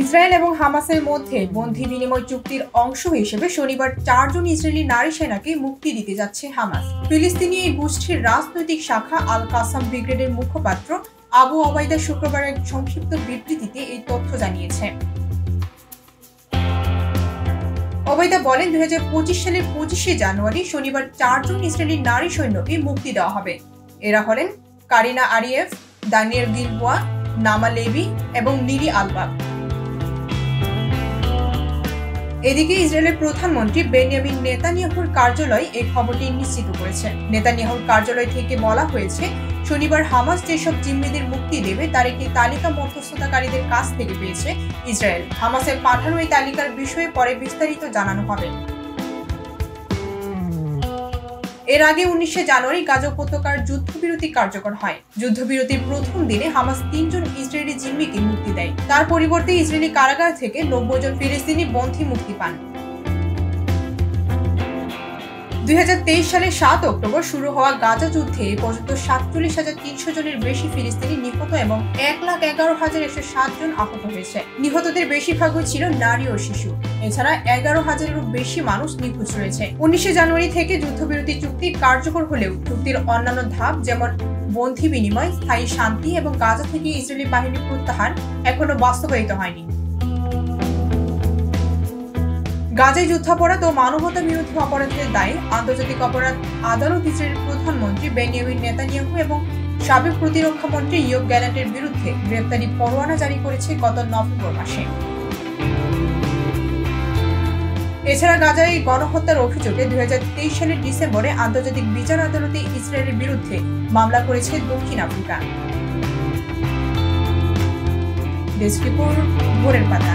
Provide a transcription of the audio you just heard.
Israel এবং হামাসের মধ্যে বন্দী বিনিময় চুক্তির অংশ হিসেবে শনিবার 4 জন ইসরায়েলি নারী সেনাকে মুক্তি দিতে যাচ্ছে হামাস। ফিলিস্তিনি এই গোষ্ঠীর রাজনৈতিক শাখা আল কাসাম ব্রিগেডের মুখপাত্র আবু ওবায়দা শুক্রবার এক সংক্ষিপ্ত বিবৃতিতে এই তথ্য জানিয়েছেন। ওবায়দা বলেন, 2025 সালের 25শে জানুয়ারি শনিবার 4 জন ইসরায়েলি নারী সৈন্যকে মুক্তি দেওয়া হবে। এরা হলেন কারিনা আরিয়েভ, দানিয়েল গিলবোয়া, নামা লেভি এবং নিরি আলবাব। এদিকে ইসরায়েলের প্রধানমন্ত্রী বেনিয়ামিন নেতানিয়াহুর কার্যালয় এই খবরটি নিশ্চিত করেছে। নেতানিয়াহুর কার্যালয় থেকে বলা হয়েছে, শনিবার হামাস যেসব জিম্মিদের মুক্তি দেবে তার একটি তালিকা মধ্যস্থতাকারীদের কাছ থেকে পেয়েছে ইসরায়েল। হামাসের পাঠানো এই তালিকার বিষয়ে পরে বিস্তারিত জানানো হবে। এর আগে 19শে জানুয়ারি গাজা উপত্যকার যুদ্ধবিরতি কার্যকর হয়। যুদ্ধবিরতির প্রথম দিনে হামাস 3 জন ইসরায়েলি জিম্মিকে মুক্তি দেয়। তার পরিবর্তে ইসরায়েলি কারাগার থেকে 90 জন ফিলিস্তিনি বন্দী মুক্তি পান। 2023 সালের 7 অক্টোবর শুরু হওয়া গাজা যুদ্ধে এ পর্যন্ত 47,300 জনের বেশি ফিলিস্তিনি নিহত এবং 1,11,107 জন আহত হয়েছে। নিহতদের বেশিরভাগই ছিল নারী ও শিশু। এছাড়া 11,000-এরও বেশি মানুষ নিখোঁজ রয়েছে। 19শে জানুয়ারি থেকে যুদ্ধবিরতি চুক্তি কার্যকর হলেও চুক্তির অন্যান্য ধাপ যেমন বন্দী বিনিময়, স্থায়ী শান্তি এবং গাজা থেকে ইসরায়েলি বাহিনী প্রত্যাহার এখনো বাস্তবায়িত হয়নি। গাজায় যুদ্ধাপরাধ ও মানবতা বিরোধী অপরাধের দায়ে আন্তর্জাতিক অপরাধ আদালত ইসরায়েলের প্রধানমন্ত্রী বেনিয়ামিন নেতানিয়াহু এবং সাবেক প্রতিরক্ষা মন্ত্রী ইয়োব গ্যালান্টের বিরুদ্ধে গ্রেফতারি পরোয়ানা জারি করেছে গত নভেম্বর মাসে। এছাড়া গাজায় গণহত্যার অভিযোগে 2023 সালের ডিসেম্বরে আন্তর্জাতিক বিচার আদালতে ইসরায়েলের বিরুদ্ধে মামলা করেছে দক্ষিণ আফ্রিকা। ডেস্ক রিপোর্ট, ভোরের পাতা।